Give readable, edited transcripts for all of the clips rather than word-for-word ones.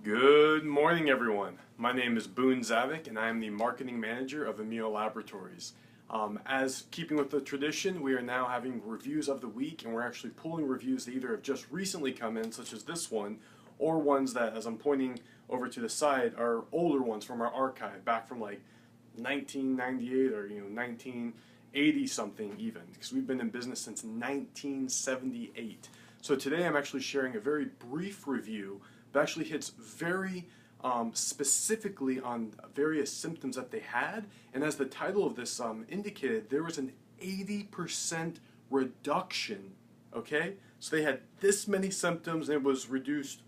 Good morning, everyone. My name is Boone Zavik, and I am the marketing manager of Immuno Laboratories. As keeping with the tradition, we are now having reviews of the week, and we're actually pulling reviews that either have just recently come in, such as this one, or ones that, as I'm pointing over to the side, are older ones from our archive, back from like 1998 or 1980 something even, because we've been in business since 1978. So today I'm actually sharing a very brief review that actually hits very specifically on various symptoms that they had, and as the title of this indicated, there was an 80% reduction. Okay, so they had this many symptoms and it was reduced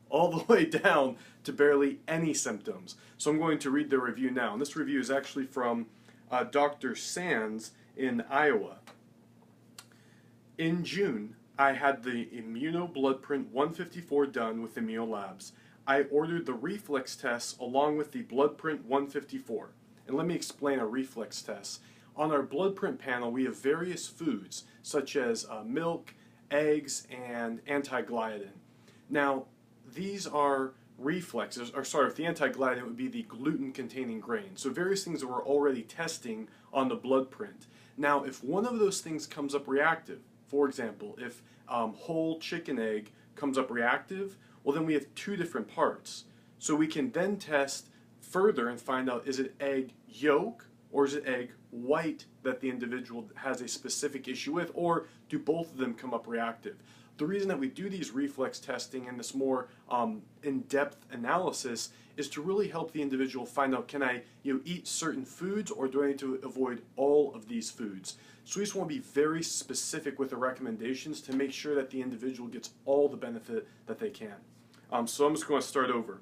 all the way down to barely any symptoms. So I'm going to read the review now, and this review is actually from Dr. Sands in Iowa. In June, I had the Immuno Bloodprint 154 done with Immuno Labs. I ordered the reflex tests along with the Bloodprint 154. And let me explain a reflex test. On our Bloodprint panel, we have various foods such as milk, eggs, and anti-gliadin. Now, these are reflexes, or sorry, if the anti-gliadin would be the gluten-containing grain. So various things that we're already testing on the Bloodprint. Now, if one of those things comes up reactive, for example, if whole chicken egg comes up reactive, well then we have two different parts. So we can then test further and find out, is it egg yolk or is it egg white that the individual has a specific issue with, or do both of them come up reactive? The reason that we do these reflex testing and this more in-depth analysis is to really help the individual find out, can I eat certain foods, or do I need to avoid all of these foods? So we just want to be very specific with the recommendations to make sure that the individual gets all the benefit that they can. So I'm just going to start over.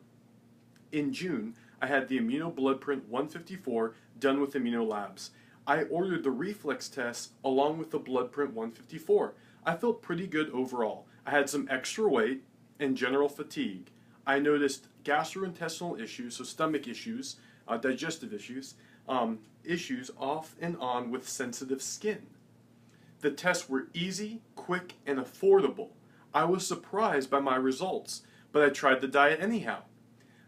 In June, I had the Immuno Bloodprint 154 done with Immuno Labs. I ordered the reflex test along with the Bloodprint 154. I felt pretty good overall. I had some extra weight and general fatigue. I noticed gastrointestinal issues, so stomach issues, digestive issues, issues off and on with sensitive skin. The tests were easy, quick, and affordable. I was surprised by my results, but I tried the diet anyhow.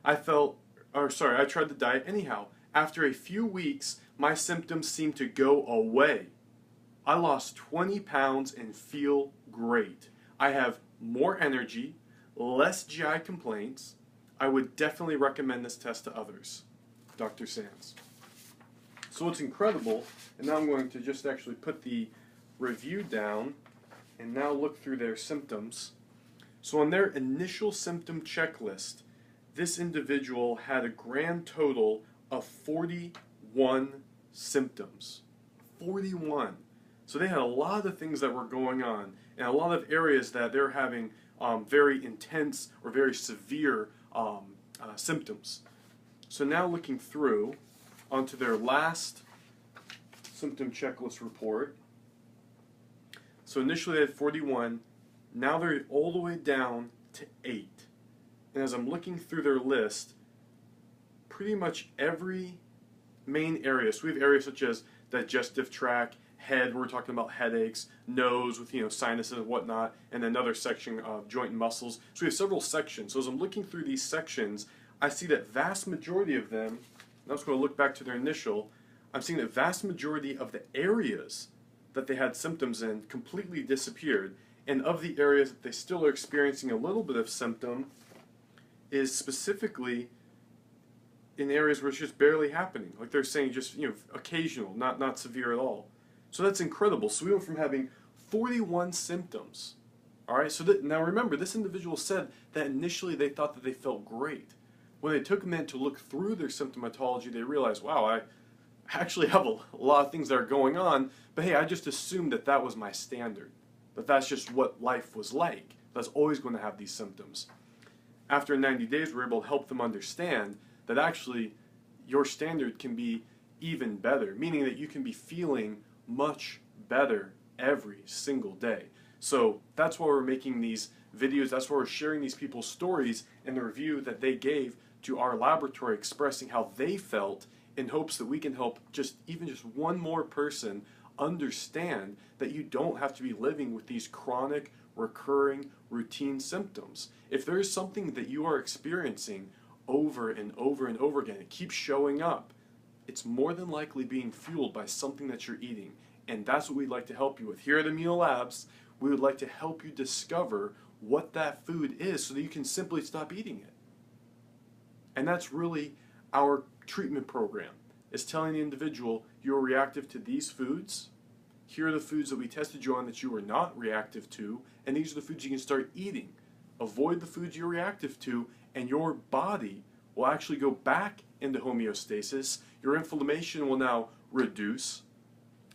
I tried the diet anyhow. After a few weeks, my symptoms seemed to go away. I lost 20 pounds and feel great. I have more energy, less GI complaints. I would definitely recommend this test to others. Dr. Sands. So it's incredible, and now I'm going to just actually put the review down and now look through their symptoms. So on their initial symptom checklist, this individual had a grand total of 41 symptoms. 41. So they had a lot of things that were going on, and a lot of areas that they're having very intense or very severe symptoms. So now looking through onto their last symptom checklist report. So initially they had 41, now they're all the way down to 8. And as I'm looking through their list, pretty much every main area, so we have areas such as digestive tract, head, we're talking about headaches, nose with sinuses and whatnot, and another section of joint and muscles. So we have several sections. So as I'm looking through these sections, I see that vast majority of them, and I'm just going to look back to their initial, I'm seeing that vast majority of the areas that they had symptoms in completely disappeared, and of the areas that they still are experiencing a little bit of symptom is specifically in areas where it's just barely happening. Like they're saying just occasional, not severe at all. So that's incredible. So we went from having 41 symptoms. All right. So now remember, this individual said that initially they thought that they felt great. When they took a minute to look through their symptomatology, they realized, wow, I actually have a lot of things that are going on. But hey, I just assumed that that was my standard. That that's just what life was like. That's always going to have these symptoms. After 90 days, we're able to help them understand that actually your standard can be even better, meaning that you can be feeling much better every single day. So that's why we're making these videos, that's why we're sharing these people's stories and the review that they gave to our laboratory, expressing how they felt, in hopes that we can help even just one more person understand that you don't have to be living with these chronic, recurring, routine symptoms. If there is something that you are experiencing over and over and over again, it keeps showing up, it's more than likely being fueled by something that you're eating. And that's what we'd like to help you with. Here at Immuno Labs, we would like to help you discover what that food is so that you can simply stop eating it. And that's really our treatment program, is telling the individual you're reactive to these foods. Here are the foods that we tested you on that you are not reactive to, and these are the foods you can start eating. Avoid the foods you're reactive to, and your body will actually go back into homeostasis. Your inflammation will now reduce.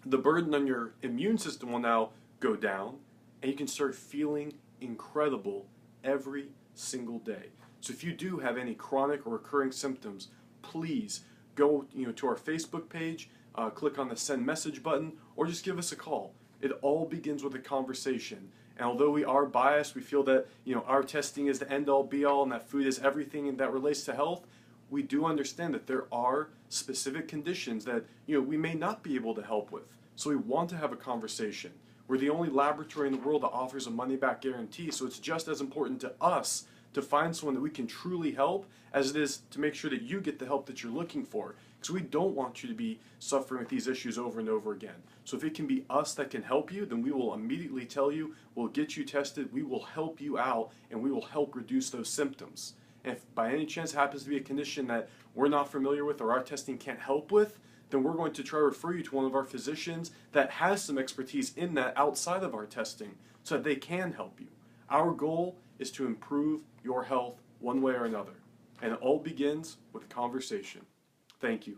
The burden on your immune system will now go down, and you can start feeling incredible every single day. So if you do have any chronic or recurring symptoms, please go to our Facebook page, click on the send message button, or just give us a call. It all begins with a conversation. And although we are biased, we feel that our testing is the end-all be-all and that food is everything that relates to health, we do understand that there are specific conditions that we may not be able to help with. So we want to have a conversation. We're the only laboratory in the world that offers a money-back guarantee, so it's just as important to us to find someone that we can truly help as it is to make sure that you get the help that you're looking for. Because we don't want you to be suffering with these issues over and over again. So if it can be us that can help you, then we will immediately tell you, we'll get you tested, we will help you out, and we will help reduce those symptoms. And if by any chance it happens to be a condition that we're not familiar with or our testing can't help with, then we're going to try to refer you to one of our physicians that has some expertise in that outside of our testing so that they can help you. Our goal is to improve your health one way or another. And it all begins with a conversation. Thank you.